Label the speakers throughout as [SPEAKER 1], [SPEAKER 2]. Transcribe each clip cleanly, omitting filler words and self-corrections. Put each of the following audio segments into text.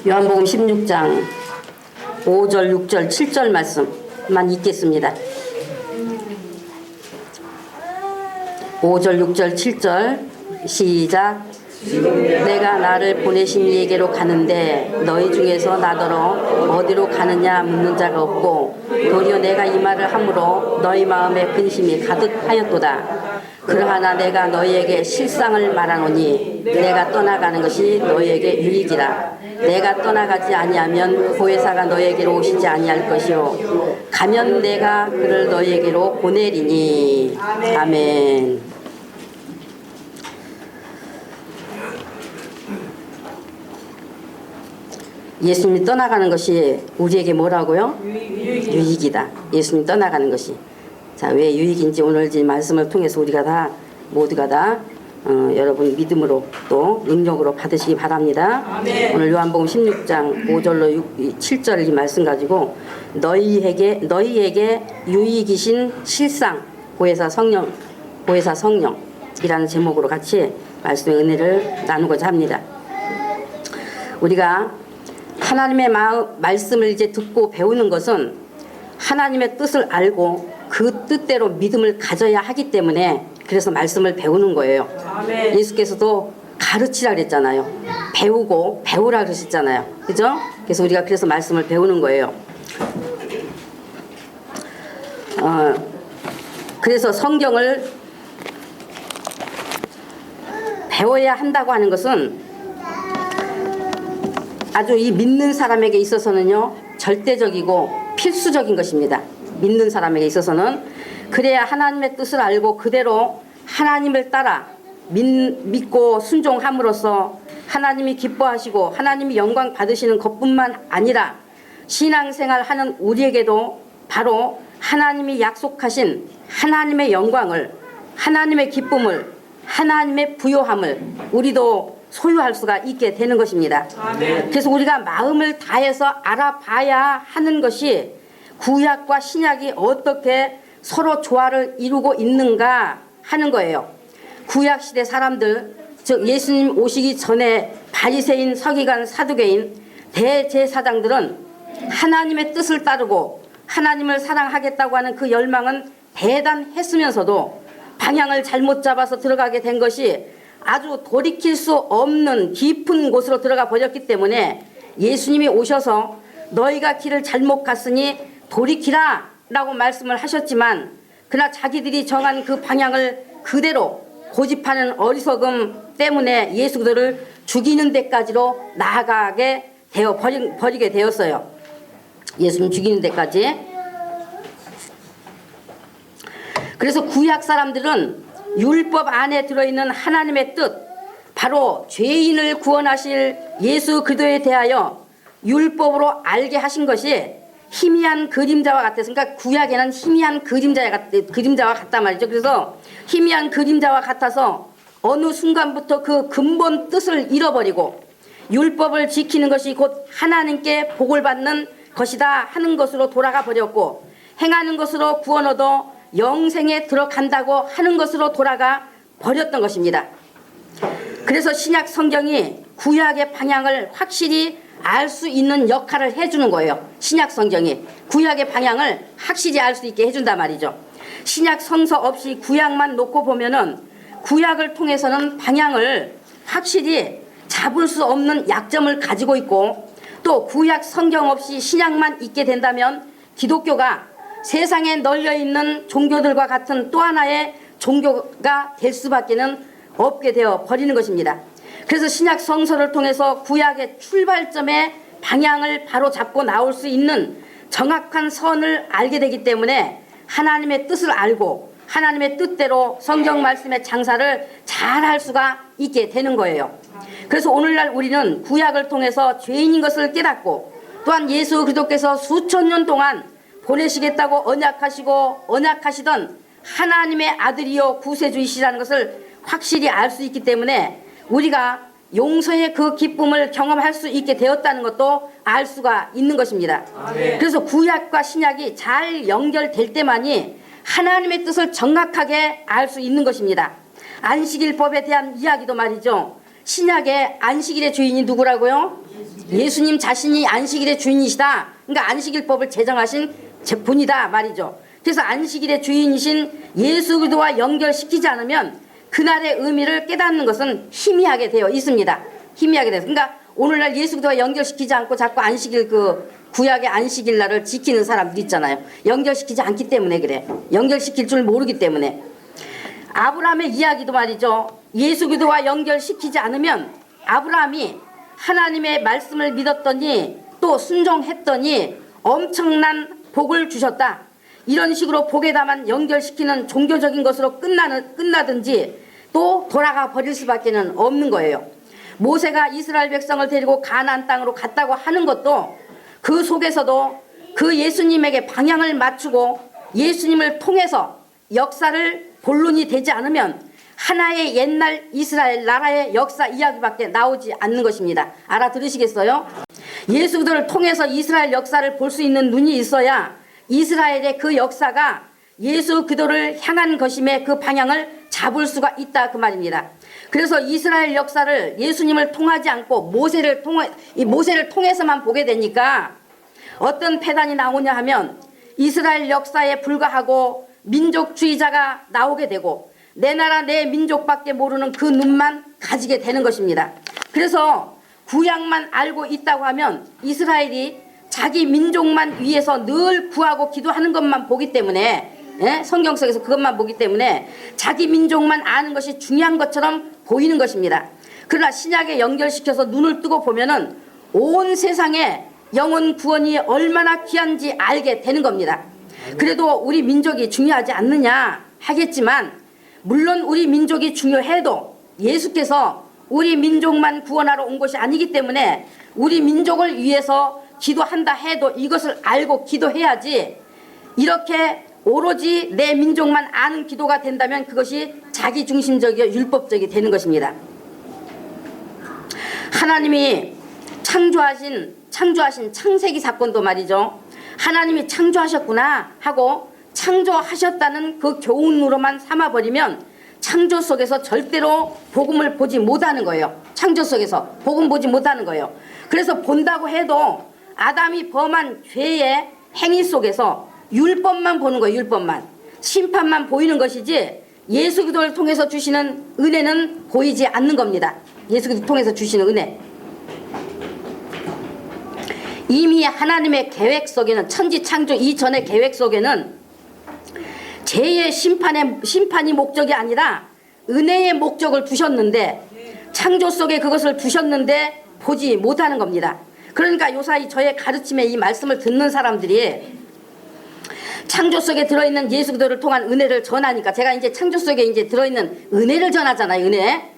[SPEAKER 1] 요한복음 16장 5절, 6절, 7절 말씀만 읽겠습니다. 5절, 6절, 7절 시작. 내가 나를 보내신 이에게로 가는데 너희 중에서 나더러 어디로 가느냐 묻는 자가 없고 도리어 내가 이 말을 함으로 너희 마음에 근심이 가득하였도다. 그러하나 내가 너희에게 실상을 말하노니 내가 떠나가는 것이 너희에게 유익이라. 내가 떠나가지 아니하면 보혜사가 너희에게로 오시지 아니할 것이요 가면 내가 그를 너희에게로 보내리니. 아멘. 예수님이 떠나가는 것이 우리에게 뭐라고요? 유익이다. 예수님 떠나가는 것이. 자, 왜 유익인지 오늘 이 말씀을 통해서 우리가 다 모두가 다 여러분 믿음으로 또 능력으로 받으시기 바랍니다. 아멘. 오늘 요한복음 16장 5절로 7절 이 말씀 가지고 너희에게 유익이신 실상 보혜사 성령이라는 제목으로 같이 말씀의 은혜를 나누고자 합니다. 우리가 하나님의 말씀을 이제 듣고 배우는 것은 하나님의 뜻을 알고 그 뜻대로 믿음을 가져야 하기 때문에 그래서 말씀을 배우는 거예요. 아멘. 예수께서도 가르치라 그랬잖아요. 배우고 배우라 그러셨잖아요. 그죠? 그래서 우리가 그래서 말씀을 배우는 거예요. 그래서 성경을 배워야 한다고 하는 것은 아주 이 믿는 사람에게 있어서는요 절대적이고 필수적인 것입니다. 믿는 사람에게 있어서는 그래야 하나님의 뜻을 알고 그대로 하나님을 따라 믿고 순종함으로써 하나님이 기뻐하시고 하나님이 영광 받으시는 것뿐만 아니라 신앙생활 하는 우리에게도 바로 하나님이 약속하신 하나님의 영광을, 하나님의 기쁨을, 하나님의 부요함을 우리도 소유할 수가 있게 되는 것입니다. 아멘. 그래서 우리가 마음을 다해서 알아봐야 하는 것이 구약과 신약이 어떻게 서로 조화를 이루고 있는가 하는 거예요. 구약시대 사람들, 즉 예수님 오시기 전에 바리새인, 서기관, 사두개인, 대제사장들은 하나님의 뜻을 따르고 하나님을 사랑하겠다고 하는 그 열망은 대단했으면서도 방향을 잘못 잡아서 들어가게 된 것이 아주 돌이킬 수 없는 깊은 곳으로 들어가 버렸기 때문에 예수님이 오셔서 너희가 길을 잘못 갔으니 돌이키라 라고 말씀을 하셨지만 그러나 자기들이 정한 그 방향을 그대로 고집하는 어리석음 때문에 예수들을 죽이는 데까지로 나아가게 버리게 되었어요. 예수님 죽이는 데까지. 그래서 구약 사람들은 율법 안에 들어있는 하나님의 뜻, 바로 죄인을 구원하실 예수 그리스도에 대하여 율법으로 알게 하신 것이 희미한 그림자와 같아서, 그러니까 구약에는 희미한 그림자와 같단 말이죠. 그래서 희미한 그림자와 같아서 어느 순간부터 그 근본 뜻을 잃어버리고 율법을 지키는 것이 곧 하나님께 복을 받는 것이다 하는 것으로 돌아가 버렸고, 행하는 것으로 구원 얻어 영생에 들어간다고 하는 것으로 돌아가 버렸던 것입니다. 그래서 신약 성경이 구약의 방향을 확실히 알 수 있는 역할을 해주는 거예요. 신약 성경이 구약의 방향을 확실히 알 수 있게 해준단 말이죠. 신약 성서 없이 구약만 놓고 보면은 구약을 통해서는 방향을 확실히 잡을 수 없는 약점을 가지고 있고, 또 구약 성경 없이 신약만 있게 된다면 기독교가 세상에 널려있는 종교들과 같은 또 하나의 종교가 될 수밖에는 없게 되어 버리는 것입니다. 그래서 신약 성서를 통해서 구약의 출발점의 방향을 바로 잡고 나올 수 있는 정확한 선을 알게 되기 때문에 하나님의 뜻을 알고 하나님의 뜻대로 성경 말씀의 장사를 잘 할 수가 있게 되는 거예요. 그래서 오늘날 우리는 구약을 통해서 죄인인 것을 깨닫고, 또한 예수 그리스도께서 수천 년 동안 보내시겠다고 언약하시던 하나님의 아들이요 구세주이시라는 것을 확실히 알 수 있기 때문에 우리가 용서의 그 기쁨을 경험할 수 있게 되었다는 것도 알 수가 있는 것입니다. 아멘. 그래서 구약과 신약이 잘 연결될 때만이 하나님의 뜻을 정확하게 알 수 있는 것입니다. 안식일법에 대한 이야기도 말이죠. 신약의 안식일의 주인이 누구라고요? 예수님 자신이 안식일의 주인이시다. 그러니까 안식일법을 제정하신 분이다 말이죠. 그래서 안식일의 주인이신 예수 그리스도와 연결시키지 않으면 그날의 의미를 깨닫는 것은 희미하게 되어 있습니다. 희미하게 돼서. 그러니까 오늘날 예수 그리스도와 연결시키지 않고 자꾸 안식일 구약의 안식일 날을 지키는 사람들 있잖아요. 연결시키지 않기 때문에 그래. 연결시킬 줄 모르기 때문에. 아브라함의 이야기도 말이죠. 예수 그리스도와 연결시키지 않으면 아브라함이 하나님의 말씀을 믿었더니 또 순종했더니 엄청난 복을 주셨다. 이런 식으로 복에다만 연결시키는 종교적인 것으로 끝나든지 또 돌아가 버릴 수밖에 없는 거예요. 모세가 이스라엘 백성을 데리고 가나안 땅으로 갔다고 하는 것도 그 속에서도 그 예수님에게 방향을 맞추고 예수님을 통해서 역사를 본론이 되지 않으면 하나의 옛날 이스라엘 나라의 역사 이야기밖에 나오지 않는 것입니다. 알아들으시겠어요? 예수 그리스도를 통해서 이스라엘 역사를 볼 수 있는 눈이 있어야 이스라엘의 그 역사가 예수 그리스도를 향한 것임에 그 방향을 잡을 수가 있다 그 말입니다. 그래서 이스라엘 역사를 예수님을 통하지 않고 모세를 통해서만 보게 되니까 어떤 패단이 나오냐 하면 이스라엘 역사에 불과하고 민족주의자가 나오게 되고 내 나라 내 민족밖에 모르는 그 눈만 가지게 되는 것입니다. 그래서 구약만 알고 있다고 하면 이스라엘이 자기 민족만 위해서 늘 구하고 기도하는 것만 보기 때문에 성경 속에서 그것만 보기 때문에 자기 민족만 아는 것이 중요한 것처럼 보이는 것입니다. 그러나 신약에 연결시켜서 눈을 뜨고 보면은 온 세상에 영혼 구원이 얼마나 귀한지 알게 되는 겁니다. 그래도 우리 민족이 중요하지 않느냐 하겠지만 물론 우리 민족이 중요해도 예수께서 우리 민족만 구원하러 온 것이 아니기 때문에 우리 민족을 위해서 기도한다 해도 이것을 알고 기도해야지 이렇게 오로지 내 민족만 아는 기도가 된다면 그것이 자기중심적이고 율법적이 되는 것입니다. 하나님이 창조하신 창세기 사건도 말이죠. 하나님이 창조하셨구나 하고 창조하셨다는 그 교훈으로만 삼아버리면 창조 속에서 절대로 복음을 보지 못하는 거예요. 창조 속에서 복음 보지 못하는 거예요. 그래서 본다고 해도 아담이 범한 죄의 행위 속에서 율법만 보는 거예요. 율법만. 심판만 보이는 것이지 예수 그리스도를 통해서 주시는 은혜는 보이지 않는 겁니다. 예수 그리스도 통해서 주시는 은혜. 이미 하나님의 계획 속에는 천지 창조 이전의 계획 속에는 죄의 심판이 목적이 아니라 은혜의 목적을 두셨는데 창조 속에 그것을 두셨는데 보지 못하는 겁니다. 그러니까 요사이 저의 가르침에 이 말씀을 듣는 사람들이 창조 속에 들어있는 예수 그리스도를 통한 은혜를 전하니까 제가 이제 창조 속에 이제 들어있는 은혜를 전하잖아요. 은혜.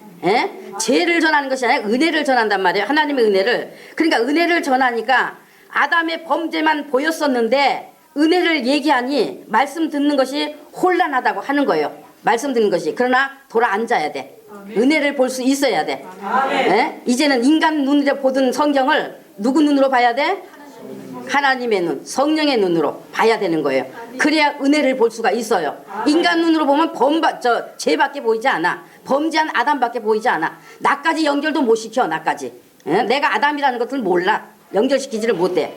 [SPEAKER 1] 죄를 전하는 것이 아니라 은혜를 전한단 말이에요. 하나님의 은혜를. 그러니까 은혜를 전하니까 아담의 범죄만 보였었는데 은혜를 얘기하니 말씀 듣는 것이 혼란하다고 하는 거예요. 말씀 듣는 것이. 그러나 돌아 앉아야 돼. 은혜를 볼 수 있어야 돼. 이제는 인간 눈으로 보던 성경을 누구 눈으로 봐야 돼? 하나님의 눈, 성령의 눈으로 봐야 되는 거예요. 그래야 은혜를 볼 수가 있어요. 인간 눈으로 보면 죄밖에 보이지 않아. 범죄한 아담밖에 보이지 않아. 나까지 연결도 못 시켜. 나까지. 내가 아담이라는 것을 몰라. 연결시키지를 못해.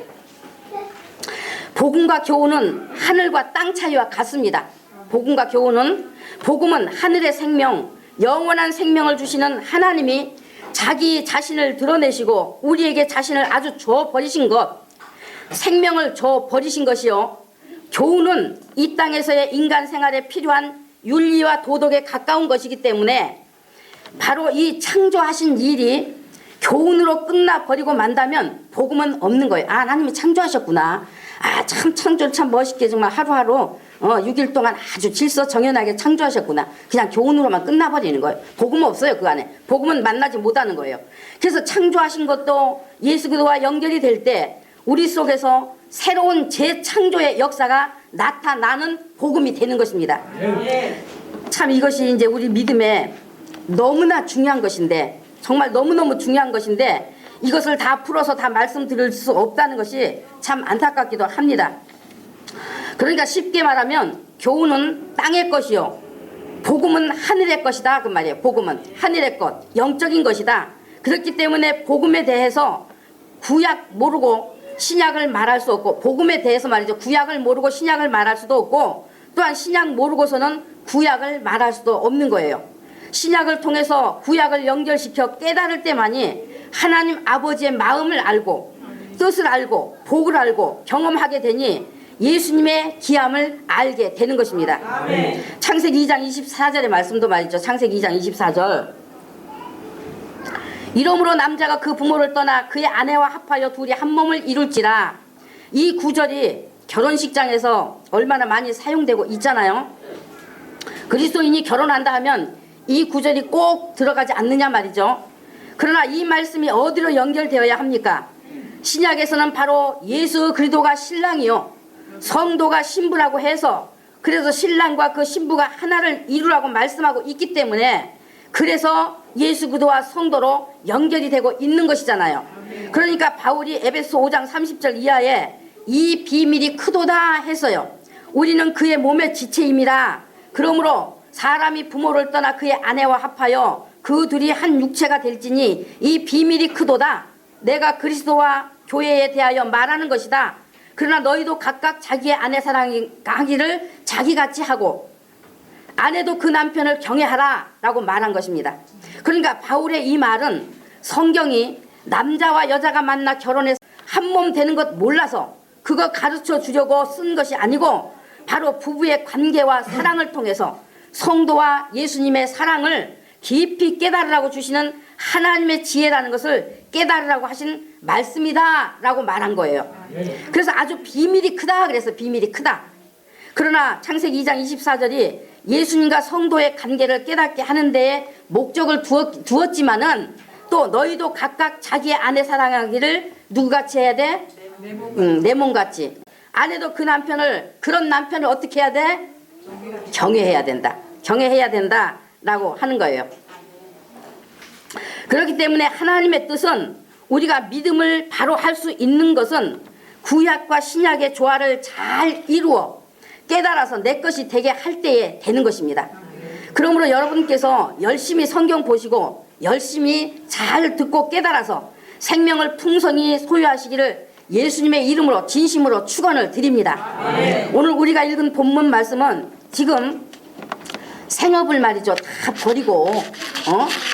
[SPEAKER 1] 복음과 교훈은 하늘과 땅 차이와 같습니다. 복음과 교훈은 복음은 하늘의 생명, 영원한 생명을 주시는 하나님이 자기 자신을 드러내시고 우리에게 자신을 아주 줘버리신 것, 생명을 줘버리신 것이요. 교훈은 이 땅에서의 인간 생활에 필요한 윤리와 도덕에 가까운 것이기 때문에 바로 이 창조하신 일이 교훈으로 끝나버리고 만다면 복음은 없는 거예요. 아, 하나님이 창조하셨구나. 아, 참 창조를 참 멋있게 정말 하루하루 6일 동안 아주 질서정연하게 창조하셨구나. 그냥 교훈으로만 끝나버리는 거예요. 복음은 없어요. 그 안에. 복음은 만나지 못하는 거예요. 그래서 창조하신 것도 예수 그리스도와 연결이 될 때 우리 속에서 새로운 재창조의 역사가 나타나는 복음이 되는 것입니다. 참 이것이 이제 우리 믿음에 너무나 중요한 것인데 정말 너무너무 중요한 것인데 이것을 다 풀어서 다 말씀드릴 수 없다는 것이 참 안타깝기도 합니다. 그러니까 쉽게 말하면 교훈은 땅의 것이요 복음은 하늘의 것이다 그 말이에요. 복음은 하늘의 것, 영적인 것이다. 그렇기 때문에 복음에 대해서 구약 모르고 신약을 말할 수 없고, 복음에 대해서 말이죠. 구약을 모르고 신약을 말할 수도 없고, 또한 신약 모르고서는 구약을 말할 수도 없는 거예요. 신약을 통해서 구약을 연결시켜 깨달을 때만이 하나님 아버지의 마음을 알고 뜻을 알고 복을 알고 경험하게 되니 예수님의 귀함을 알게 되는 것입니다. 아멘. 창세기 2장 24절의 말씀도 말이죠. 창세기 2장 24절. 이러므로 남자가 그 부모를 떠나 그의 아내와 합하여 둘이 한 몸을 이룰지라. 이 구절이 결혼식장에서 얼마나 많이 사용되고 있잖아요. 그리스도인이 결혼한다 하면 이 구절이 꼭 들어가지 않느냐 말이죠. 그러나 이 말씀이 어디로 연결되어야 합니까? 신약에서는 바로 예수 그리스도가 신랑이요 성도가 신부라고 해서, 그래서 신랑과 그 신부가 하나를 이루라고 말씀하고 있기 때문에, 그래서 예수 그리스도와 성도로 연결이 되고 있는 것이잖아요. 그러니까 바울이 에베소 5장 30절 이하에 이 비밀이 크도다 했어요. 우리는 그의 몸의 지체임이라. 그러므로 사람이 부모를 떠나 그의 아내와 합하여 그 둘이 한 육체가 될지니 이 비밀이 크도다. 내가 그리스도와 교회에 대하여 말하는 것이다. 그러나 너희도 각각 자기의 아내 사랑하기를 자기같이 하고 아내도 그 남편을 경외하라 라고 말한 것입니다. 그러니까 바울의 이 말은 성경이 남자와 여자가 만나 결혼해서 한 몸 되는 것 몰라서 그거 가르쳐 주려고 쓴 것이 아니고, 바로 부부의 관계와 사랑을 통해서 성도와 예수님의 사랑을 깊이 깨달으라고 주시는 하나님의 지혜라는 것을 깨달으라고 하신 말씀이다 라고 말한 거예요. 그래서 아주 비밀이 크다 그래서 비밀이 크다. 그러나 창세기 2장 24절이 예수님과 성도의 관계를 깨닫게 하는 데에 목적을 두었지만은, 또 너희도 각각 자기의 아내 사랑하기를 누구같이 해야 돼? 내 몸같이. 아내도 그런 남편을 어떻게 해야 돼? 경외해야 된다. 경외해야 된다 라고 하는 거예요. 그렇기 때문에 하나님의 뜻은, 우리가 믿음을 바로 할 수 있는 것은 구약과 신약의 조화를 잘 이루어 깨달아서 내 것이 되게 할 때에 되는 것입니다. 그러므로 여러분께서 열심히 성경 보시고 열심히 잘 듣고 깨달아서 생명을 풍성히 소유하시기를 예수님의 이름으로 진심으로 축원을 드립니다. 오늘 우리가 읽은 본문 말씀은 지금 생업을 말이죠 다 버리고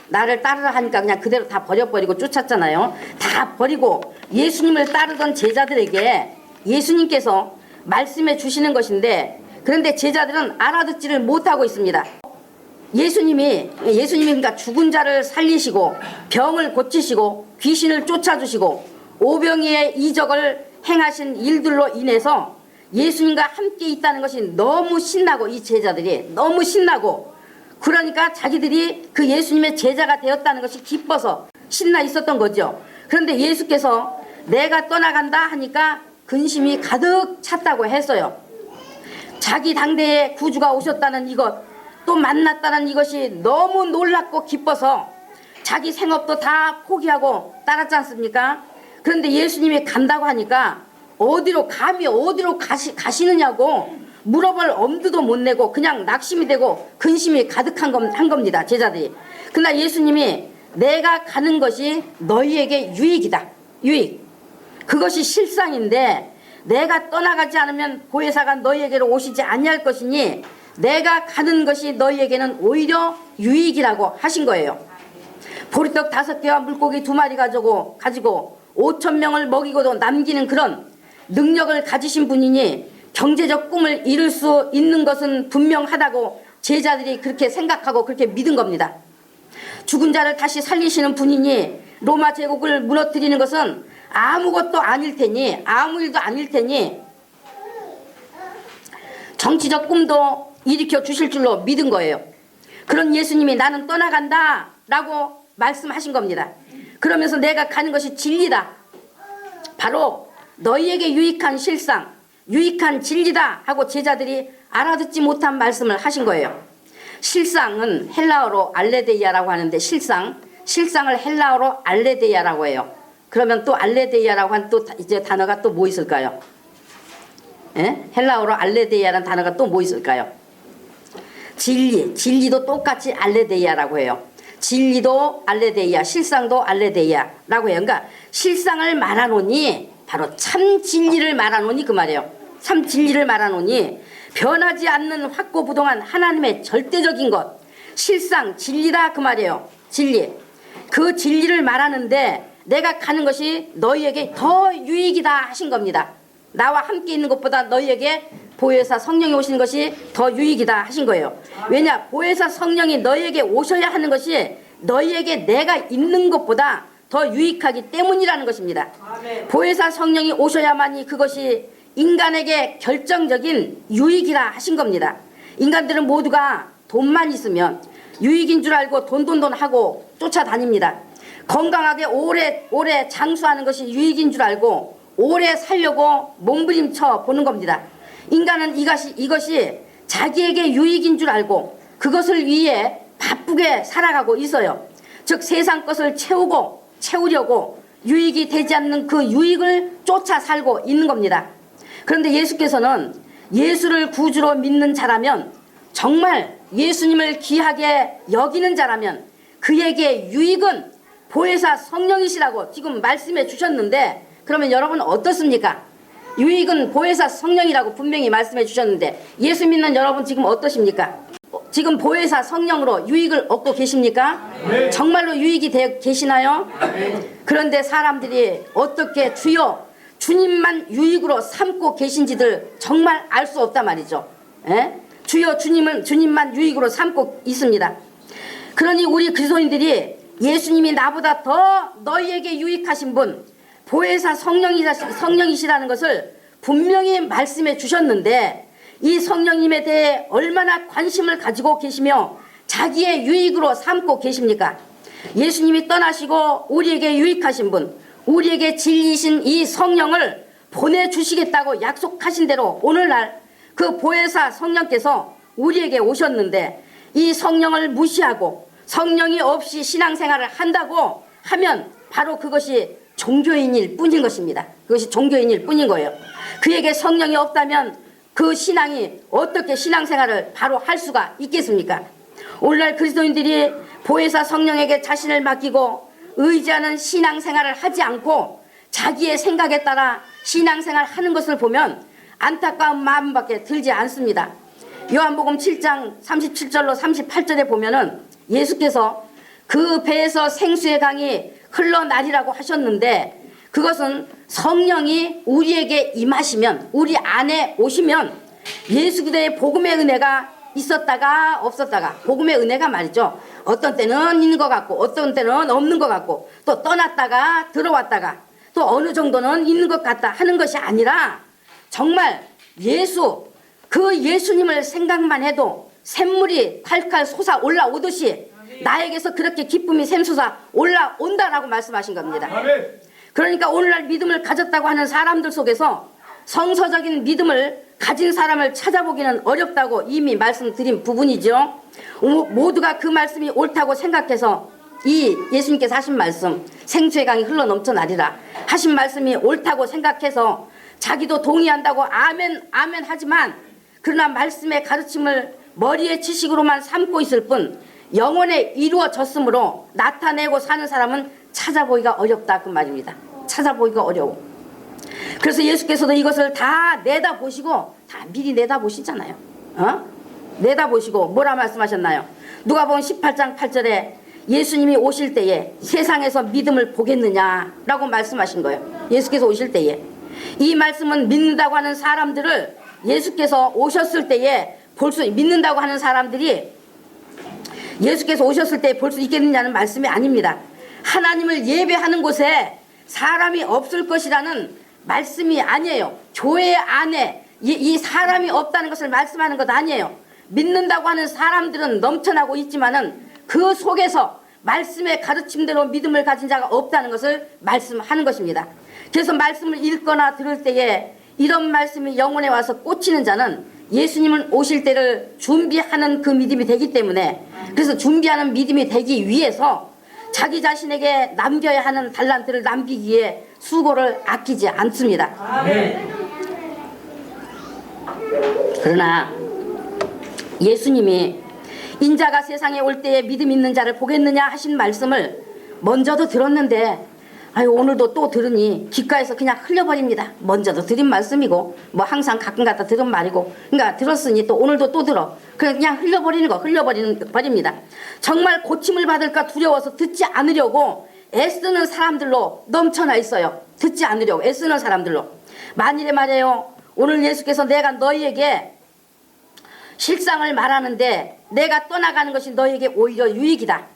[SPEAKER 1] 나를 따르라 하니까 그냥 그대로 다 버려버리고 쫓았잖아요. 다 버리고 예수님을 따르던 제자들에게 예수님께서 말씀해 주시는 것인데, 그런데 제자들은 알아듣지를 못하고 있습니다. 예수님이 그러니까 죽은 자를 살리시고 병을 고치시고 귀신을 쫓아주시고 오병이의 이적을 행하신 일들로 인해서 예수님과 함께 있다는 것이 너무 신나고, 이 제자들이 너무 신나고, 그러니까 자기들이 그 예수님의 제자가 되었다는 것이 기뻐서 신나 있었던 거죠. 그런데 예수께서 내가 떠나간다 하니까 근심이 가득 찼다고 했어요. 자기 당대에 구주가 오셨다는 이것, 또 만났다는 이것이 너무 놀랍고 기뻐서 자기 생업도 다 포기하고 따랐지 않습니까? 그런데 예수님이 간다고 하니까 감히 어디로 가시느냐고 물어볼 엄두도 못 내고 그냥 낙심이 되고 근심이 가득한 겁니다, 제자들이. 그러나 예수님이 내가 가는 것이 너희에게 유익이다. 유익. 그것이 실상인데 내가 떠나가지 않으면 보혜사가 너희에게로 오시지 아니할 것이니 내가 가는 것이 너희에게는 오히려 유익이라고 하신 거예요. 보리떡 5개와 물고기 2마리 가지고 5,000명을 먹이고도 남기는 그런 능력을 가지신 분이니 경제적 꿈을 이룰 수 있는 것은 분명하다고 제자들이 그렇게 생각하고 그렇게 믿은 겁니다. 죽은 자를 다시 살리시는 분이니 로마 제국을 무너뜨리는 것은 아무것도 아닐 테니, 아무 일도 아닐 테니 정치적 꿈도 일으켜 주실 줄로 믿은 거예요. 그런 예수님이 나는 떠나간다 라고 말씀하신 겁니다. 그러면서 내가 가는 것이 진리다. 바로 너희에게 유익한 실상, 유익한 진리다 하고 제자들이 알아듣지 못한 말씀을 하신 거예요. 실상은 헬라어로 알레데이아라고 하는데 실상을 헬라어로 알레데이아라고 해요. 그러면 또 알레데이아라고 한 또 이제 단어가 또 뭐 있을까요? 예? 헬라어로 알레데이아라는 단어가 또 뭐 있을까요? 진리도 똑같이 알레데이아라고 해요. 진리도 알레데이아, 실상도 알레데이아라고 해요. 그러니까 실상을 말하노니 바로 참 진리를 말하노니 그 말이에요. 참 진리를 말하노니 변하지 않는 확고부동한 하나님의 절대적인 것, 실상 진리다 그 말이에요. 진리. 그 진리를 말하는데 내가 가는 것이 너희에게 더 유익이다 하신 겁니다. 나와 함께 있는 것보다 너희에게 보혜사 성령이 오시는 것이 더 유익이다 하신 거예요. 왜냐? 보혜사 성령이 너희에게 오셔야 하는 것이 너희에게 내가 있는 것보다 더 유익하기 때문이라는 것입니다. 보혜사 성령이 오셔야만이 그것이 인간에게 결정적인 유익이라 하신 겁니다. 인간들은 모두가 돈만 있으면 유익인 줄 알고 돈 하고 쫓아다닙니다. 건강하게 오래 장수하는 것이 유익인 줄 알고 오래 살려고 몸부림쳐 보는 겁니다. 인간은 이것이 자기에게 유익인 줄 알고 그것을 위해 바쁘게 살아가고 있어요. 즉 세상 것을 채우려고 유익이 되지 않는 그 유익을 쫓아 살고 있는 겁니다. 그런데 예수께서는 예수를 구주로 믿는 자라면, 정말 예수님을 귀하게 여기는 자라면 그에게 유익은 보혜사 성령이시라고 지금 말씀해 주셨는데, 그러면 여러분 어떻습니까? 유익은 보혜사 성령이라고 분명히 말씀해 주셨는데 예수 믿는 여러분 지금 어떠십니까? 지금 보혜사 성령으로 유익을 얻고 계십니까? 네. 정말로 유익이 되어 계시나요? 네. 그런데 사람들이 어떻게 주님만 유익으로 삼고 계신지들 정말 알 수 없단 말이죠. 에? 주님만 유익으로 삼고 있습니다. 그러니 우리 그리스도인들이 예수님이 나보다 더 너희에게 유익하신 분, 보혜사 성령이시라는 것을 분명히 말씀해 주셨는데 이 성령님에 대해 얼마나 관심을 가지고 계시며 자기의 유익으로 삼고 계십니까? 예수님이 떠나시고 우리에게 유익하신 분, 우리에게 진리신 이 성령을 보내주시겠다고 약속하신 대로 오늘날 그 보혜사 성령께서 우리에게 오셨는데 이 성령을 무시하고 성령이 없이 신앙생활을 한다고 하면 바로 그것이 종교인일 뿐인 것입니다. 그것이 종교인일 뿐인 거예요. 그에게 성령이 없다면 그 신앙이 어떻게 신앙생활을 바로 할 수가 있겠습니까? 오늘날 그리스도인들이 보혜사 성령에게 자신을 맡기고 의지하는 신앙생활을 하지 않고 자기의 생각에 따라 신앙생활 하는 것을 보면 안타까운 마음밖에 들지 않습니다. 요한복음 7장 37절로 38절에 보면은 예수께서 그 배에서 생수의 강이 흘러나리라고 하셨는데 그것은 성령이 우리에게 임하시면, 우리 안에 오시면 예수 그리스도의 복음의 은혜가 있었다가 없었다가, 복음의 은혜가 말이죠, 어떤 때는 있는 것 같고 어떤 때는 없는 것 같고 또 떠났다가 들어왔다가 또 어느 정도는 있는 것 같다 하는 것이 아니라 정말 그 예수님을 생각만 해도 샘물이 칼칼 솟아 올라오듯이 나에게서 그렇게 기쁨이 샘솟아 올라온다라고 말씀하신 겁니다. 그러니까 오늘날 믿음을 가졌다고 하는 사람들 속에서 성서적인 믿음을 가진 사람을 찾아보기는 어렵다고 이미 말씀드린 부분이죠. 모두가 그 말씀이 옳다고 생각해서 이 예수님께서 하신 말씀, 생수의 강이 흘러넘쳐나리라 하신 말씀이 옳다고 생각해서 자기도 동의한다고 아멘 아멘 하지만, 그러나 말씀의 가르침을 머리의 지식으로만 삼고 있을 뿐 영혼에 이루어졌으므로 나타내고 사는 사람은 찾아보기가 어렵다 그 말입니다. 찾아보기가 어려워. 그래서 예수께서도 이것을 다 내다보시고, 다 미리 내다보시잖아요. 내다보시고 뭐라 말씀하셨나요? 누가복음 18장 8절에 예수님이 오실 때에 세상에서 믿음을 보겠느냐라고 말씀하신 거예요. 예수께서 오실 때에. 이 말씀은 믿는다고 하는 사람들을 예수께서 오셨을 때에 믿는다고 하는 사람들이 예수께서 오셨을 때 볼 수 있겠느냐는 말씀이 아닙니다. 하나님을 예배하는 곳에 사람이 없을 것이라는 말씀이 아니에요. 교회 안에 이 사람이 없다는 것을 말씀하는 것 아니에요. 믿는다고 하는 사람들은 넘쳐나고 있지만은 그 속에서 말씀의 가르침대로 믿음을 가진 자가 없다는 것을 말씀하는 것입니다. 그래서 말씀을 읽거나 들을 때에 이런 말씀이 영혼에 와서 꽂히는 자는 예수님은 오실 때를 준비하는 그 믿음이 되기 때문에, 그래서 준비하는 믿음이 되기 위해서 자기 자신에게 남겨야 하는 달란트를 남기기 위해 수고를 아끼지 않습니다. 그러나 예수님이 인자가 세상에 올 때에 믿음 있는 자를 보겠느냐 하신 말씀을 먼저도 들었는데 아유 오늘도 또 들으니 귓가에서 그냥 흘려버립니다. 먼저도 드린 말씀이고 뭐 항상 가끔가다 들은 말이고 그러니까 들었으니 또 오늘도 또 들어. 그냥 흘려버립니다. 정말 고침을 받을까 두려워서 듣지 않으려고 애쓰는 사람들로 넘쳐나 있어요. 듣지 않으려고 애쓰는 사람들로. 만일에 말이에요 오늘 예수께서 내가 너희에게 실상을 말하는데 내가 떠나가는 것이 너희에게 오히려 유익이다.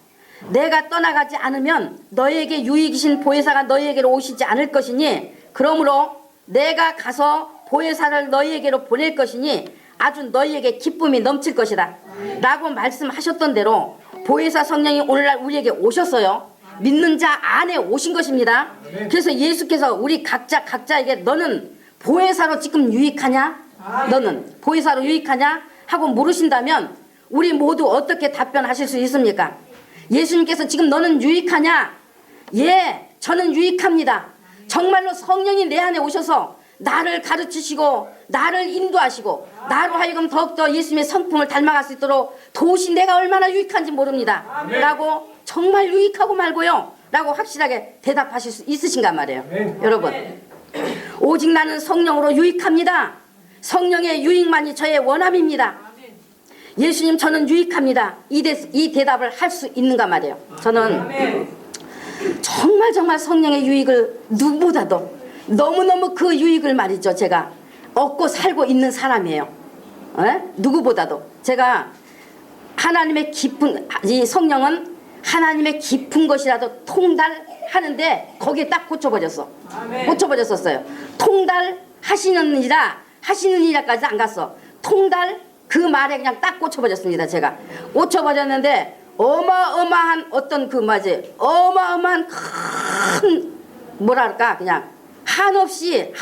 [SPEAKER 1] 내가 떠나가지 않으면 너희에게 유익이신 보혜사가 너희에게로 오시지 않을 것이니 그러므로 내가 가서 보혜사를 너희에게로 보낼 것이니 아주 너희에게 기쁨이 넘칠 것이다 라고 말씀하셨던 대로 보혜사 성령이 오늘날 우리에게 오셨어요. 믿는 자 안에 오신 것입니다. 그래서 예수께서 우리 각자에게 너는 보혜사로 지금 유익하냐? 너는 보혜사로 유익하냐? 하고 물으신다면 우리 모두 어떻게 답변하실 수 있습니까? 예수님께서 지금 너는 유익하냐? 예, 저는 유익합니다. 정말로 성령이 내 안에 오셔서 나를 가르치시고 나를 인도하시고 나로 하여금 더욱더 예수님의 성품을 닮아갈 수 있도록 도우신 내가 얼마나 유익한지 모릅니다. 아멘. 라고 정말 유익하고 말고요 라고 확실하게 대답하실 수 있으신가 말이에요. 아멘. 여러분 오직 나는 성령으로 유익합니다. 성령의 유익만이 저의 원함입니다. 예수님 저는 유익합니다. 이 대답을 할 수 있는가 말이에요. 저는 정말 성령의 유익을 누구보다도 너무너무 그 유익을 말이죠 제가 얻고 살고 있는 사람이에요. 누구보다도 제가 하나님의 깊은 이 성령은 하나님의 깊은 것이라도 통달하는데 거기에 딱 꽂혀버렸었어요. 통달하시는 이라까지 안 갔어. 통달 그 말에 그냥 딱 꽂혀버렸습니다. 제가 꽂혀버렸는데 어마어마한 어떤 어마어마한 큰 뭐랄까 그냥 한없이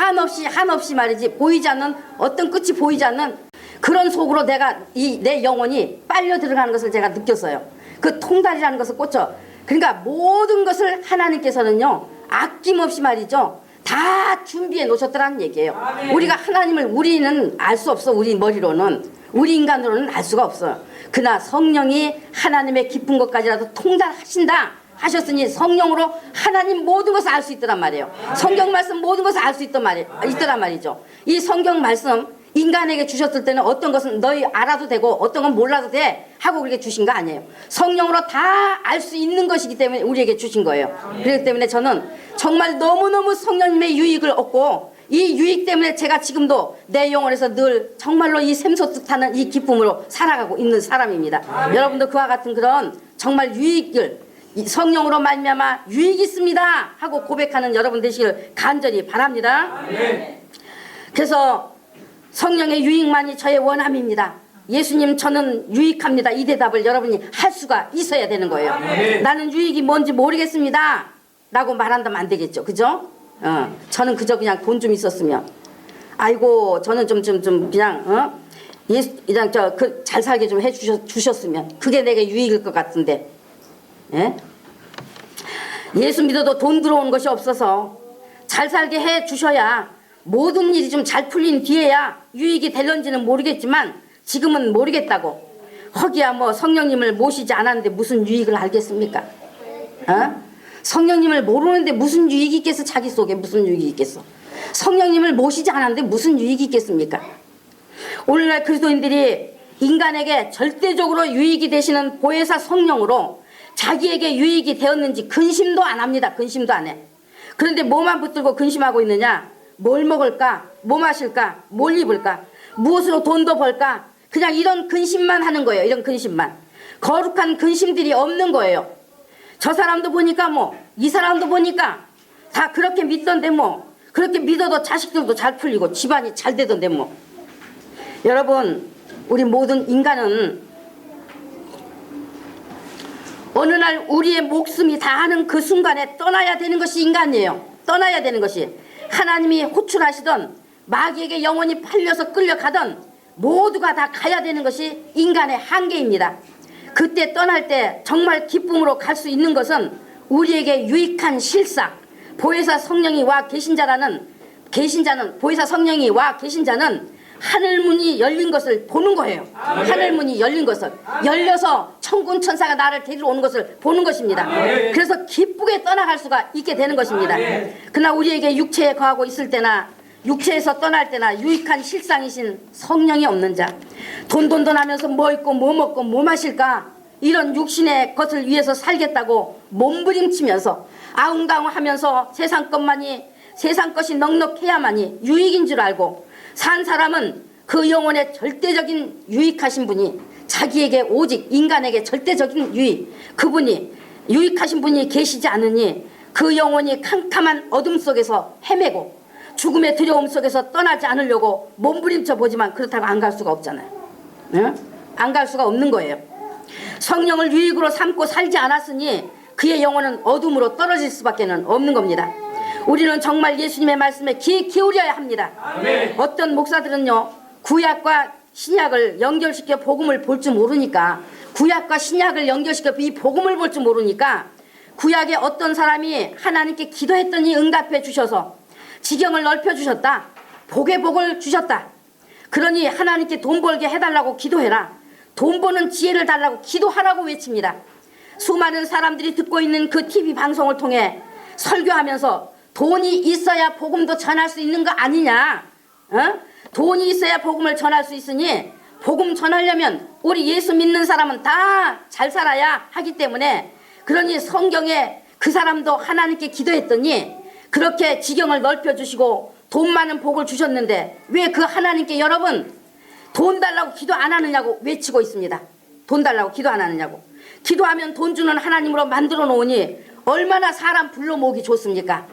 [SPEAKER 1] 말이지 보이지 않는 어떤 끝이 보이지 않는 그런 속으로 내 영혼이 빨려 들어가는 것을 제가 느꼈어요. 그 통달이라는 것을 그러니까 모든 것을 하나님께서는요 아낌없이 말이죠 다 준비해 놓으셨더라는 얘기예요. 우리가 하나님을 우리는 알 수 없어. 우리 머리로는 우리 인간으로는 알 수가 없어요. 그러나 성령이 하나님의 깊은 것까지라도 통달하신다 하셨으니 성령으로 하나님 모든 것을 알 수 있더란 말이에요. 성경 말씀 모든 것을 알 수 있더란 말이죠. 이 성경 말씀 인간에게 주셨을 때는 어떤 것은 너희 알아도 되고 어떤 건 몰라도 돼 하고 그렇게 주신 거 아니에요. 성령으로 다 알 수 있는 것이기 때문에 우리에게 주신 거예요. 그렇기 때문에 저는 정말 너무너무 성령님의 유익을 얻고 이 유익 때문에 제가 지금도 내 영혼에서 늘 정말로 이 샘솟듯하는 이 기쁨으로 살아가고 있는 사람입니다. 여러분도 그와 같은 그런 정말 유익을 성령으로 말미암아 유익이 있습니다 하고 고백하는 여러분 되시길 간절히 바랍니다. 그래서 성령의 유익만이 저의 원함입니다. 예수님 저는 유익합니다. 이 대답을 여러분이 할 수가 있어야 되는 거예요. 나는 유익이 뭔지 모르겠습니다 라고 말한다면 안 되겠죠. 그죠? 저는 그저 그냥 돈 좀 있었으면 아이고 저는 좀 그냥 그냥 잘 살게 좀 해주셨으면 그게 내게 유익일 것 같은데 예? 예수 믿어도 돈 들어오는 것이 없어서 잘 살게 해 주셔야 모든 일이 좀 잘 풀린 뒤에야 유익이 될런지는 모르겠지만 지금은 모르겠다고 허기야 뭐 성령님을 모시지 않았는데 무슨 유익을 알겠습니까? 성령님을 모르는데 무슨 유익이 있겠어? 자기 속에 무슨 유익이 있겠어? 성령님을 모시지 않았는데 무슨 유익이 있겠습니까? 오늘날 그리스도인들이 인간에게 절대적으로 유익이 되시는 보혜사 성령으로 자기에게 유익이 되었는지 근심도 안 합니다. 근심도 안 해. 그런데 뭐만 붙들고 근심하고 있느냐? 뭘 먹을까? 뭐 마실까? 뭘 입을까? 무엇으로 돈도 벌까? 그냥 이런 근심만 하는 거예요. 이런 근심만. 거룩한 근심들이 없는 거예요. 저 사람도 보니까 이 사람도 보니까 다 그렇게 믿던데 그렇게 믿어도 자식들도 잘 풀리고 집안이 잘 되던데 여러분 우리 모든 인간은 어느 날 우리의 목숨이 다하는 그 순간에 떠나야 되는 것이 인간이에요. 떠나야 되는 것이 하나님이 호출하시던 마귀에게 영혼이 팔려서 끌려가던 모두가 다 가야 되는 것이 인간의 한계입니다. 그때 떠날 때 정말 기쁨으로 갈 수 있는 것은 우리에게 유익한 실상 보혜사 성령이 와 계신 자는 보혜사 성령이 와 계신 자는 하늘문이 열린 것을 보는 거예요. 하늘문이 열린 것을 열려서 천군 천사가 나를 데리러 오는 것을 보는 것입니다. 그래서 기쁘게 떠나갈 수가 있게 되는 것입니다. 그러나 우리에게 육체에 거하고 있을 때나 육체에서 떠날 때나 유익한 실상이신 성령이 없는 자, 돈하면서 뭐 있고 뭐 먹고 뭐 마실까, 이런 육신의 것을 위해서 살겠다고 몸부림치면서 아웅다웅하면서 세상 것이 넉넉해야만이 유익인 줄 알고 산 사람은 그 영혼의 절대적인 유익하신 분이, 자기에게 오직 인간에게 절대적인 유익, 그분이 유익하신 분이 계시지 않으니 그 영혼이 캄캄한 어둠 속에서 헤매고 죽음의 두려움 속에서 떠나지 않으려고 몸부림쳐 보지만 그렇다고 안 갈 수가 없잖아요. 응? 안 갈 수가 없는 거예요. 성령을 유익으로 삼고 살지 않았으니 그의 영혼은 어둠으로 떨어질 수밖에 없는 겁니다. 우리는 정말 예수님의 말씀에 귀 기울여야 합니다. 아멘. 어떤 목사들은요, 구약과 신약을 연결시켜 복음을 볼 줄 모르니까, 구약과 신약을 연결시켜 이 복음을 볼 줄 모르니까 구약에 어떤 사람이 하나님께 기도했더니 응답해 주셔서 지경을 넓혀 주셨다, 복의 복을 주셨다, 그러니 하나님께 돈 벌게 해달라고 기도해라, 돈 버는 지혜를 달라고 기도하라고 외칩니다. 수많은 사람들이 듣고 있는 그 TV 방송을 통해 설교하면서 돈이 있어야 복음도 전할 수 있는 거 아니냐, 돈이 있어야 복음을 전할 수 있으니 복음 전하려면 우리 예수 믿는 사람은 다 잘 살아야 하기 때문에, 그러니 성경에 그 사람도 하나님께 기도했더니 그렇게 지경을 넓혀주시고 돈 많은 복을 주셨는데 왜 그 하나님께 여러분 돈 달라고 기도 안 하느냐고 외치고 있습니다. 돈 달라고 기도 안 하느냐고. 기도하면 돈 주는 하나님으로 만들어 놓으니 얼마나 사람 불러 모으기 좋습니까?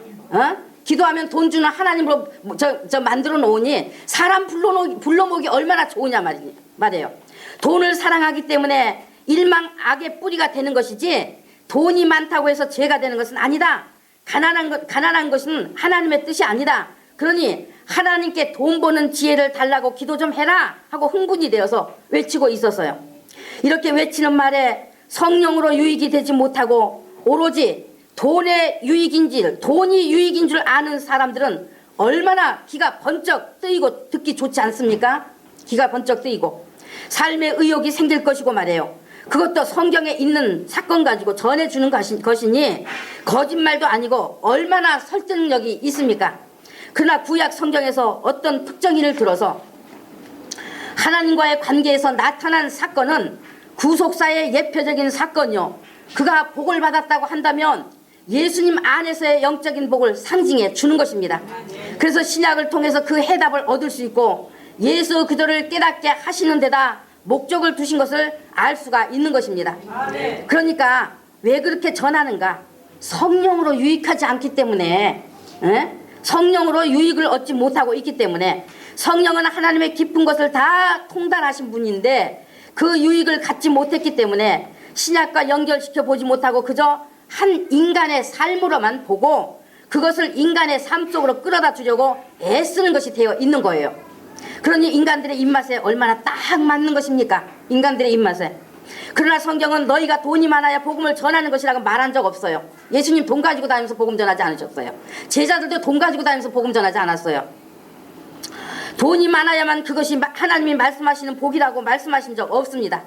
[SPEAKER 1] 기도하면 돈 주는 하나님으로 만들어 놓으니 사람 불러 모으기 얼마나 좋으냐 말이에요. 돈을 사랑하기 때문에 일망 악의 뿌리가 되는 것이지, 돈이 많다고 해서 죄가 되는 것은 아니다. 가난한 것은 하나님의 뜻이 아니다. 그러니 하나님께 돈 버는 지혜를 달라고 기도 좀 해라 하고 흥분이 되어서 외치고 있었어요. 이렇게 외치는 말에 성령으로 유익이 되지 못하고 오로지 돈이 유익인 줄 아는 사람들은 얼마나 기가 번쩍 뜨이고 듣기 좋지 않습니까? 기가 번쩍 뜨이고 삶의 의욕이 생길 것이고 말이에요. 그것도 성경에 있는 사건 가지고 전해주는 것이니 거짓말도 아니고 얼마나 설득력이 있습니까? 그러나 구약 성경에서 어떤 특정인을 들어서 하나님과의 관계에서 나타난 사건은 구속사의 예표적인 사건이요, 그가 복을 받았다고 한다면 예수님 안에서의 영적인 복을 상징해 주는 것입니다. 그래서 신약을 통해서 그 해답을 얻을 수 있고 예수 그리스도를 깨닫게 하시는 데다 목적을 두신 것을 알 수가 있는 것입니다. 그러니까 왜 그렇게 전하는가? 성령으로 유익하지 않기 때문에, 성령으로 유익을 얻지 못하고 있기 때문에, 성령은 하나님의 깊은 것을 다 통달하신 분인데 그 유익을 갖지 못했기 때문에 신약과 연결시켜 보지 못하고 그저 한 인간의 삶으로만 보고 그것을 인간의 삶 속으로 끌어다 주려고 애쓰는 것이 되어 있는 거예요. 그러니 인간들의 입맛에 얼마나 딱 맞는 것입니까? 인간들의 입맛에. 그러나 성경은 너희가 돈이 많아야 복음을 전하는 것이라고 말한 적 없어요. 예수님 돈 가지고 다니면서 복음 전하지 않으셨어요. 제자들도 돈 가지고 다니면서 복음 전하지 않았어요. 돈이 많아야만 그것이 하나님이 말씀하시는 복이라고 말씀하신 적 없습니다.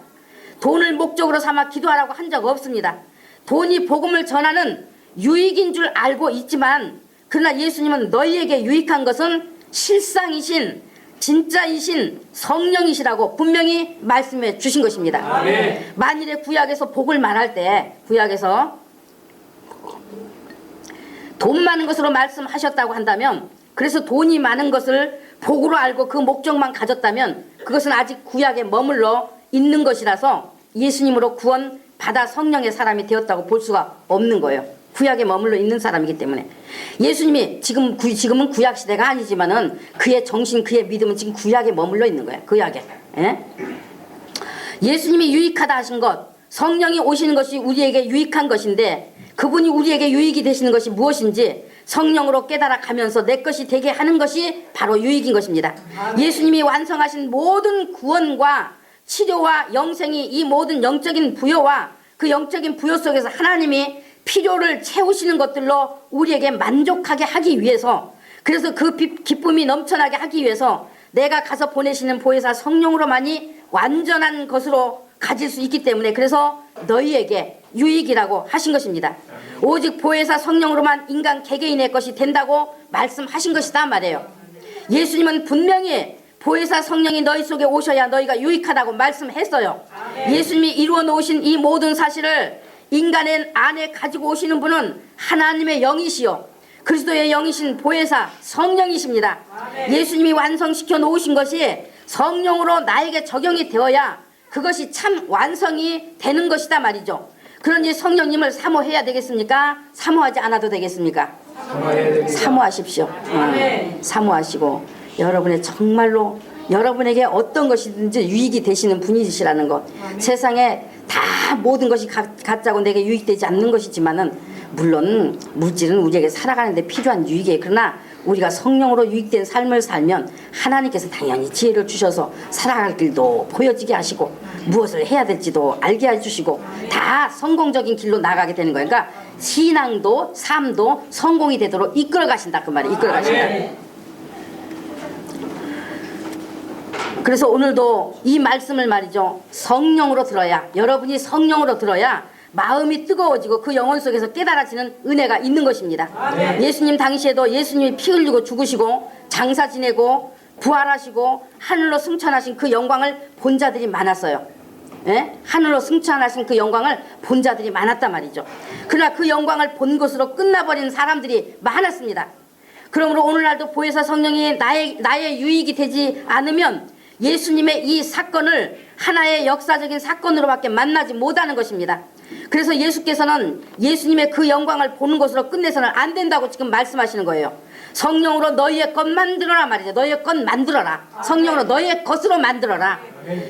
[SPEAKER 1] 돈을 목적으로 삼아 기도하라고 한 적 없습니다. 돈이 복음을 전하는 유익인 줄 알고 있지만, 그러나 예수님은 너희에게 유익한 것은 실상이신 진짜이신 성령이시라고 분명히 말씀해 주신 것입니다. 아멘. 만일에 구약에서 복을 말할 때, 구약에서 돈 많은 것으로 말씀하셨다고 한다면, 그래서 돈이 많은 것을 복으로 알고 그 목적만 가졌다면 그것은 아직 구약에 머물러 있는 것이라서 예수님으로 구원 받아 성령의 사람이 되었다고 볼 수가 없는 거예요. 구약에 머물러 있는 사람이기 때문에. 예수님이 지금은 구약 시대가 아니지만은 그의 정신, 그의 믿음은 지금 구약에 머물러 있는 거예요. 구약에. 예수님이 유익하다 하신 것, 성령이 오시는 것이 우리에게 유익한 것인데, 그분이 우리에게 유익이 되시는 것이 무엇인지 성령으로 깨달아 가면서 내 것이 되게 하는 것이 바로 유익인 것입니다. 예수님이 완성하신 모든 구원과 치료와 영생이, 이 모든 영적인 부여와 그 영적인 부여 속에서 하나님이 필요를 채우시는 것들로 우리에게 만족하게 하기 위해서, 그래서 그 기쁨이 넘쳐나게 하기 위해서 내가 가서 보내시는 보혜사 성령으로만이 완전한 것으로 가질 수 있기 때문에 그래서 너희에게 유익이라고 하신 것입니다. 오직 보혜사 성령으로만 인간 개개인의 것이 된다고 말씀하신 것이다 말이에요. 예수님은 분명히 보혜사 성령이 너희 속에 오셔야 너희가 유익하다고 말씀했어요. 예수님이 이루어 놓으신 이 모든 사실을 인간의 안에 가지고 오시는 분은 하나님의 영이시요 그리스도의 영이신 보혜사 성령이십니다. 예수님이 완성시켜 놓으신 것이 성령으로 나에게 적용이 되어야 그것이 참 완성이 되는 것이다 말이죠. 그러니 성령님을 사모해야 되겠습니까? 사모하지 않아도 되겠습니까? 사모하십시오. 사모하시고 여러분의 정말로 여러분에게 어떤 것이든지 유익이 되시는 분이시라는 것. 세상에 다 모든 것이 가짜고 내게 유익되지 않는 것이지만은 물론 물질은 우리에게 살아가는데 필요한 유익이에요. 그러나 우리가 성령으로 유익된 삶을 살면 하나님께서 당연히 지혜를 주셔서 살아갈 길도 보여지게 하시고 무엇을 해야 될지도 알게 해주시고 다 성공적인 길로 나가게 되는 거예요. 그러니까 신앙도 삶도 성공이 되도록 이끌어 가신다 그 말이에요. 이끌어 가신다. 그래서 오늘도 이 말씀을 말이죠. 성령으로 들어야 여러분이 성령으로 들어야 마음이 뜨거워지고 그 영혼 속에서 깨달아지는 은혜가 있는 것입니다. 예수님 당시에도 예수님이 피 흘리고 죽으시고 장사 지내고 부활하시고 하늘로 승천하신 그 영광을 본 자들이 많았어요. 예? 하늘로 승천하신 그 영광을 본 자들이 많았단 말이죠. 그러나 그 영광을 본 것으로 끝나버린 사람들이 많았습니다. 그러므로 오늘날도 보혜사 성령이 나의 유익이 되지 않으면 예수님의 이 사건을 하나의 역사적인 사건으로밖에 만나지 못하는 것입니다. 그래서 예수께서는 예수님의 그 영광을 보는 것으로 끝내서는 안 된다고 지금 말씀하시는 거예요. 성령으로 너희의 것 만들어라 말이죠. 너희의 것 만들어라. 성령으로 너희의 것으로 만들어라.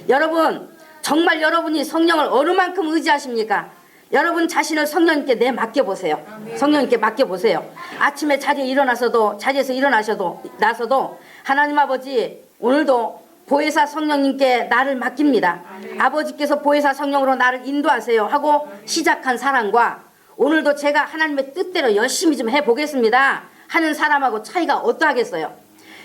[SPEAKER 1] 여러분 정말 여러분이 성령을 어느 만큼 의지하십니까? 여러분 자신을 성령님께 맡겨보세요. 성령님께 맡겨보세요. 아침에 자리에서 일어나셔도 나서도 하나님 아버지 오늘도 보혜사 성령님께 나를 맡깁니다. 아버지께서 보혜사 성령으로 나를 인도하세요 하고 시작한 사람과 오늘도 제가 하나님의 뜻대로 열심히 좀 해보겠습니다 하는 사람하고 차이가 어떠하겠어요?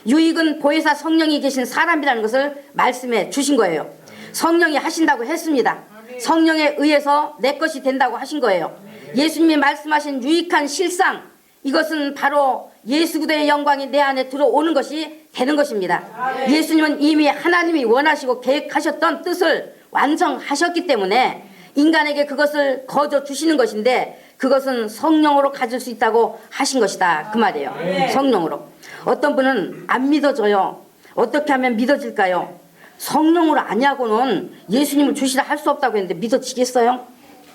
[SPEAKER 1] 유익은 보혜사 성령이 계신 사람이라는 것을 말씀해 주신 거예요. 성령이 하신다고 했습니다. 성령에 의해서 내 것이 된다고 하신 거예요. 예수님이 말씀하신 유익한 실상 이것은 바로 예수 그리스도의 영광이 내 안에 들어오는 것이 되는 것입니다. 예수님은 이미 하나님이 원하시고 계획하셨던 뜻을 완성하셨기 때문에 인간에게 그것을 거저 주시는 것인데 그것은 성령으로 가질 수 있다고 하신 것이다 그 말이에요. 성령으로. 어떤 분은 안 믿어져요. 어떻게 하면 믿어질까요? 성령으로 아니하고는 예수님을 주시라 할 수 없다고 했는데 믿어지겠어요?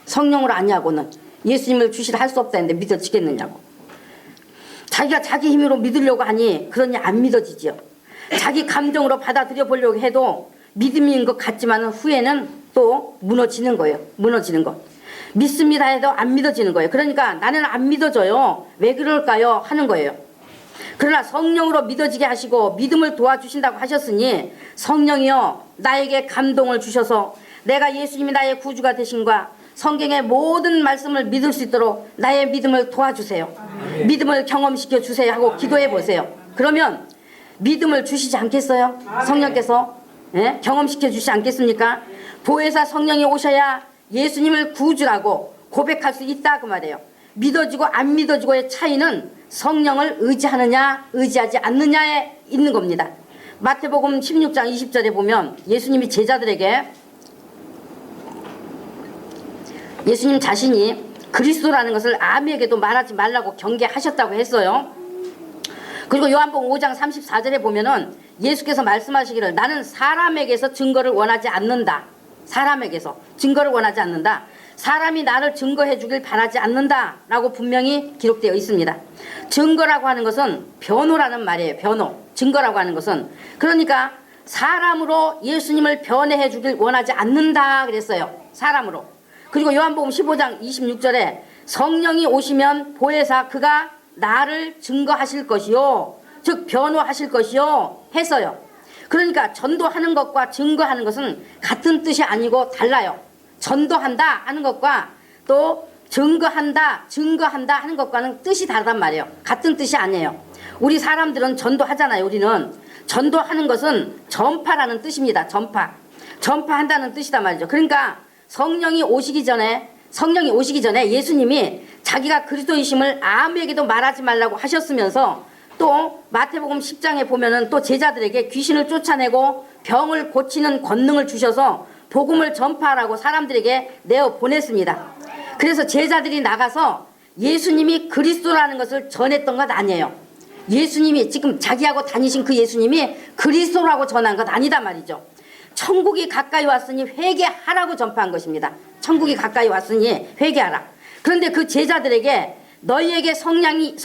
[SPEAKER 1] 성령으로 아니하고는 예수님을 주시라 할 수 없다 했는데 믿어지겠느냐고. 자기가 자기 힘으로 믿으려고 하니 그러니 안 믿어지지요. 자기 감정으로 받아들여 보려고 해도 믿음인 것 같지만 후에는 또 무너지는 거예요. 무너지는 것. 믿습니다 해도 안 믿어지는 거예요. 그러니까 나는 안 믿어져요. 왜 그럴까요? 하는 거예요. 그러나 성령으로 믿어지게 하시고 믿음을 도와주신다고 하셨으니 성령이여 나에게 감동을 주셔서 내가 예수님이 나의 구주가 되신과 성경의 모든 말씀을 믿을 수 있도록 나의 믿음을 도와주세요. 믿음을 경험시켜 주세요 하고 기도해 보세요. 그러면 믿음을 주시지 않겠어요? 성령께서 경험시켜 주시지 않겠습니까? 보혜사 성령이 오셔야 예수님을 구주라고 고백할 수 있다 그 말이에요. 믿어지고 안 믿어지고의 차이는 성령을 의지하느냐 의지하지 않느냐에 있는 겁니다. 마태복음 16장 20절에 보면 예수님이 제자들에게 예수님 자신이 그리스도라는 것을 아무에게도 말하지 말라고 경계하셨다고 했어요. 그리고 요한복음 5장 34절에 보면은 예수께서 말씀하시기를 나는 사람에게서 증거를 원하지 않는다. 사람에게서 증거를 원하지 않는다. 사람이 나를 증거해 주길 바라지 않는다 라고 분명히 기록되어 있습니다. 증거라고 하는 것은 변호라는 말이에요. 변호. 증거라고 하는 것은 그러니까 사람으로 예수님을 변호해 주길 원하지 않는다 그랬어요. 사람으로. 그리고 요한복음 15장 26절에 성령이 오시면 보혜사 그가 나를 증거하실 것이요 즉 변호하실 것이요 했어요. 그러니까 전도하는 것과 증거하는 것은 같은 뜻이 아니고 달라요. 전도한다 하는 것과 또 증거한다 하는 것과는 뜻이 다르단 말이에요. 같은 뜻이 아니에요. 우리 사람들은 전도하잖아요. 우리는 전도하는 것은 전파라는 뜻입니다. 전파한다는 뜻이다 말이죠. 그러니까 성령이 오시기 전에 예수님이 자기가 그리스도이심을 아무에게도 말하지 말라고 하셨으면서 또 마태복음 10장에 보면은 또 제자들에게 귀신을 쫓아내고 병을 고치는 권능을 주셔서 복음을 전파하라고 사람들에게 내어 보냈습니다. 그래서 제자들이 나가서 예수님이 그리스도라는 것을 전했던 것 아니에요. 예수님이 지금 자기하고 다니신 그 예수님이 그리스도라고 전한 것 아니다 말이죠. 천국이 가까이 왔으니 회개하라고 전파한 것입니다. 천국이 가까이 왔으니 회개하라. 그런데 그 제자들에게 너희에게 성령이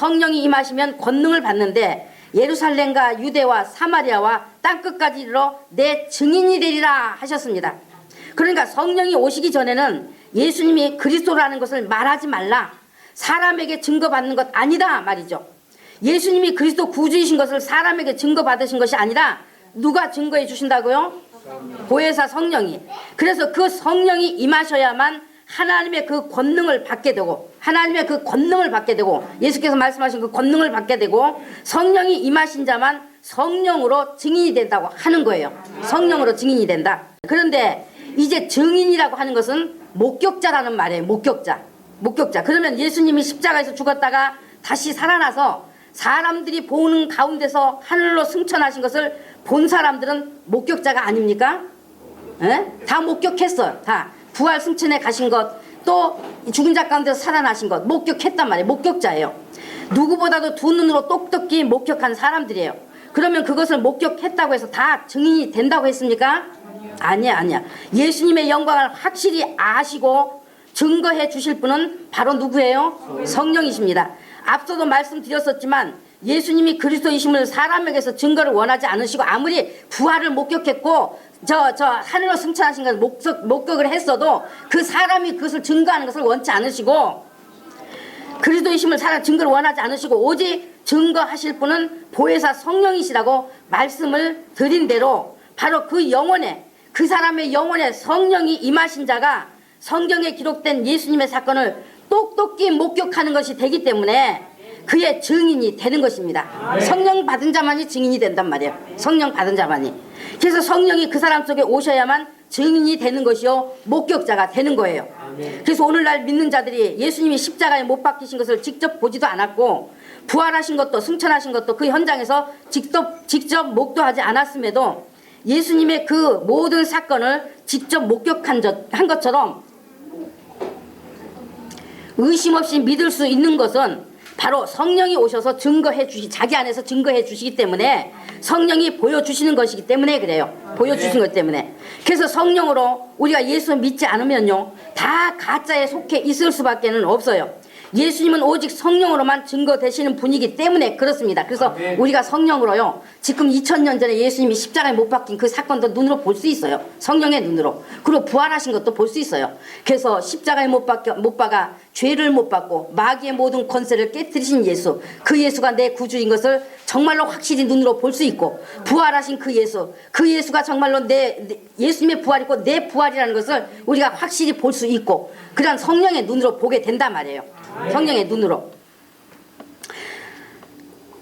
[SPEAKER 1] 임하시면 권능을 받는데 예루살렘과 유대와 사마리아와 땅끝까지 이르러 내 증인이 되리라 하셨습니다. 그러니까 성령이 오시기 전에는 예수님이 그리스도라는 것을 말하지 말라. 사람에게 증거받는 것 아니다 말이죠. 예수님이 그리스도 구주이신 것을 사람에게 증거받으신 것이 아니라 누가 증거해 주신다고요? 보혜사 성령이. 그래서 그 성령이 임하셔야만 하나님의 그 권능을 받게 되고 예수께서 말씀하신 그 권능을 받게 되고 성령이 임하신 자만 성령으로 증인이 된다고 하는 거예요. 성령으로 증인이 된다. 그런데 이제 증인이라고 하는 것은 목격자라는 말이에요. 목격자. 그러면 예수님이 십자가에서 죽었다가 다시 살아나서 사람들이 보는 가운데서 하늘로 승천하신 것을 본 사람들은 목격자가 아닙니까? 다 목격했어요. 다 부활 승천에 가신 것, 또 죽은 자 가운데서 살아나신 것 목격했단 말이에요. 목격자예요. 누구보다도 두 눈으로 똑똑히 목격한 사람들이에요. 그러면 그것을 목격했다고 해서 다 증인이 된다고 했습니까? 아니야. 예수님의 영광을 확실히 아시고 증거해 주실 분은 바로 누구예요? 성령이십니다. 앞서도 말씀드렸었지만 예수님이 그리스도이심을 사람에게서 증거를 원하지 않으시고 아무리 부활을 목격했고 저 하늘로 승천하신 것을 목격을 했어도 그 사람이 그것을 증거하는 것을 원치 않으시고 그리스도이심을 증거를 원하지 않으시고 오직 증거하실 분은 보혜사 성령이시라고 말씀을 드린 대로 바로 그 사람의 영혼에 성령이 임하신 자가 성경에 기록된 예수님의 사건을 똑똑히 목격하는 것이 되기 때문에 그의 증인이 되는 것입니다. 성령 받은 자만이 증인이 된단 말이에요. 성령 받은 자만이. 그래서 성령이 그 사람 속에 오셔야만 증인이 되는 것이요 목격자가 되는 거예요. 그래서 오늘날 믿는 자들이 예수님이 십자가에 못 박히신 것을 직접 보지도 않았고 부활하신 것도 승천하신 것도 그 현장에서 직접 목도하지 않았음에도 예수님의 그 모든 사건을 직접 목격한 것처럼 의심 없이 믿을 수 있는 것은 바로 성령이 오셔서 자기 안에서 증거해 주시기 때문에 성령이 보여주시는 것이기 때문에 그래요. 보여주신 것 때문에. 그래서 성령으로 우리가 예수 믿지 않으면요 다 가짜에 속해 있을 수밖에 없어요. 예수님은 오직 성령으로만 증거되시는 분이기 때문에 그렇습니다. 그래서 우리가 성령으로요 지금 2000년 전에 예수님이 십자가에 못 박힌 그 사건도 눈으로 볼 수 있어요. 성령의 눈으로. 그리고 부활하신 것도 볼 수 있어요. 그래서 십자가에 못 박아 죄를 못 받고 마귀의 모든 권세를 깨뜨리신 예수, 그 예수가 내 구주인 것을 정말로 확실히 눈으로 볼 수 있고 부활하신 그 예수가 정말로 예수님의 부활이고 내 부활이라는 것을 우리가 확실히 볼 수 있고 그런 성령의 눈으로 보게 된단 말이에요. 성령의 눈으로.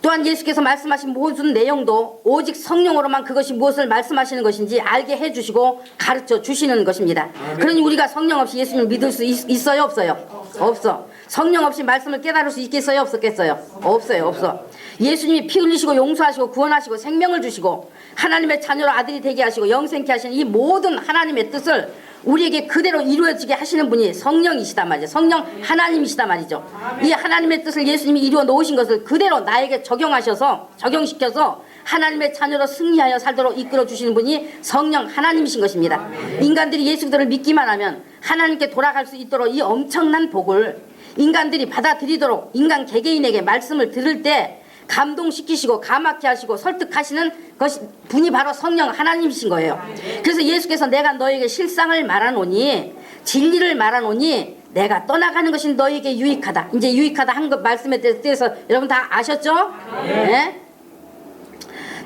[SPEAKER 1] 또한 예수께서 말씀하신 모든 내용도 오직 성령으로만 그것이 무엇을 말씀하시는 것인지 알게 해주시고 가르쳐 주시는 것입니다. 그러니 우리가 성령 없이 예수님을 믿을 수 있어요? 없어요? 없어. 성령 없이 말씀을 깨달을 수 있겠어요? 없었겠어요? 없어. 예수님이 피 흘리시고 용서하시고 구원하시고 생명을 주시고 하나님의 자녀로 아들이 되게 하시고 영생케 하시는 이 모든 하나님의 뜻을 우리에게 그대로 이루어지게 하시는 분이 성령이시다 말이죠. 성령 하나님이시다 말이죠. 이 하나님의 뜻을 예수님이 이루어 놓으신 것을 그대로 나에게 적용시켜서 하나님의 자녀로 승리하여 살도록 이끌어 주시는 분이 성령 하나님이신 것입니다. 인간들이 예수 그리스도를 믿기만 하면 하나님께 돌아갈 수 있도록 이 엄청난 복을 인간들이 받아들이도록 인간 개개인에게 말씀을 들을 때 감동시키시고 감화케 하시고 설득하시는 분이 바로 성령 하나님이신 거예요. 그래서 예수께서 내가 너에게 실상을 말하노니 진리를 말하노니 내가 떠나가는 것이 너에게 유익하다. 이제 유익하다 한 것 말씀에 대해서 여러분 다 아셨죠? 네?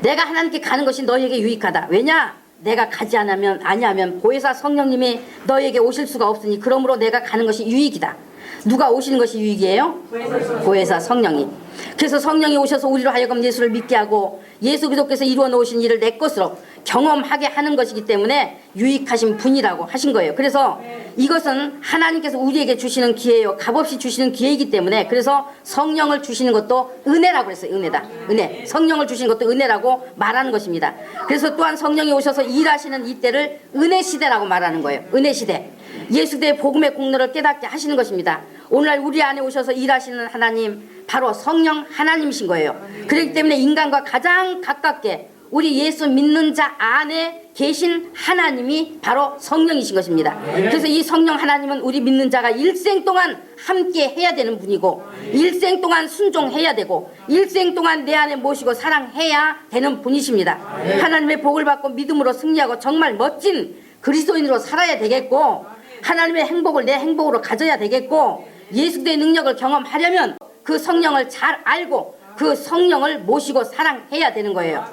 [SPEAKER 1] 내가 하나님께 가는 것이 너에게 유익하다. 왜냐? 내가 가지 아니하면 보혜사 성령님이 너에게 오실 수가 없으니 그러므로 내가 가는 것이 유익이다. 누가 오시는 것이 유익이에요? 보혜사 성령이. 그래서 성령이 오셔서 우리로 하여금 예수를 믿게 하고 예수 그리스도께서 이루어 놓으신 일을 내 것으로 경험하게 하는 것이기 때문에 유익하신 분이라고 하신 거예요. 그래서 이것은 하나님께서 우리에게 주시는 기회예요. 값없이 주시는 기회이기 때문에, 그래서 성령을 주시는 것도 은혜라고 그랬어요. 은혜다. 은혜. 성령을 주시는 것도 은혜라고 말하는 것입니다. 그래서 또한 성령이 오셔서 일하시는 이때를 은혜 시대라고 말하는 거예요. 은혜 시대. 예수의 복음의 공로를 깨닫게 하시는 것입니다. 오늘날 우리 안에 오셔서 일하시는 하나님, 바로 성령 하나님이신 거예요. 그렇기 때문에 인간과 가장 가깝게 우리 예수 믿는 자 안에 계신 하나님이 바로 성령이신 것입니다. 그래서 이 성령 하나님은 우리 믿는 자가 일생 동안 함께 해야 되는 분이고, 일생 동안 순종해야 되고, 일생 동안 내 안에 모시고 사랑해야 되는 분이십니다. 하나님의 복을 받고 믿음으로 승리하고 정말 멋진 그리스도인으로 살아야 되겠고, 하나님의 행복을 내 행복으로 가져야 되겠고, 예수의 능력을 경험하려면 그 성령을 잘 알고 그 성령을 모시고 사랑해야 되는 거예요.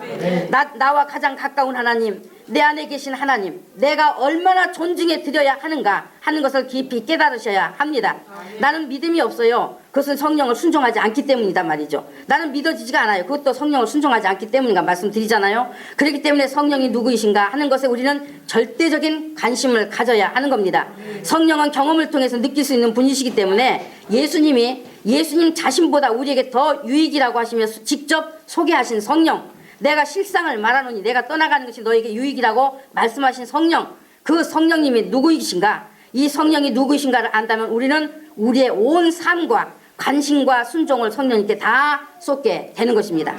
[SPEAKER 1] 나와 가장 가까운 하나님, 내 안에 계신 하나님, 내가 얼마나 존중해 드려야 하는가 하는 것을 깊이 깨달으셔야 합니다. 나는 믿음이 없어요. 그것은 성령을 순종하지 않기 때문이다 말이죠. 나는 믿어지지가 않아요. 그것도 성령을 순종하지 않기 때문인가 말씀드리잖아요. 그렇기 때문에 성령이 누구이신가 하는 것에 우리는 절대적인 관심을 가져야 하는 겁니다. 성령은 경험을 통해서 느낄 수 있는 분이시기 때문에 예수님 자신보다 우리에게 더 유익이라고 하시면서 직접 소개하신 성령, 내가 실상을 말하노니 내가 떠나가는 것이 너에게 유익이라고 말씀하신 성령, 그 성령님이 누구이신가, 이 성령이 누구이신가를 안다면 우리는 우리의 온 삶과 관심과 순종을 성령님께 다 쏟게 되는 것입니다.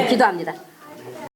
[SPEAKER 1] 기도합니다.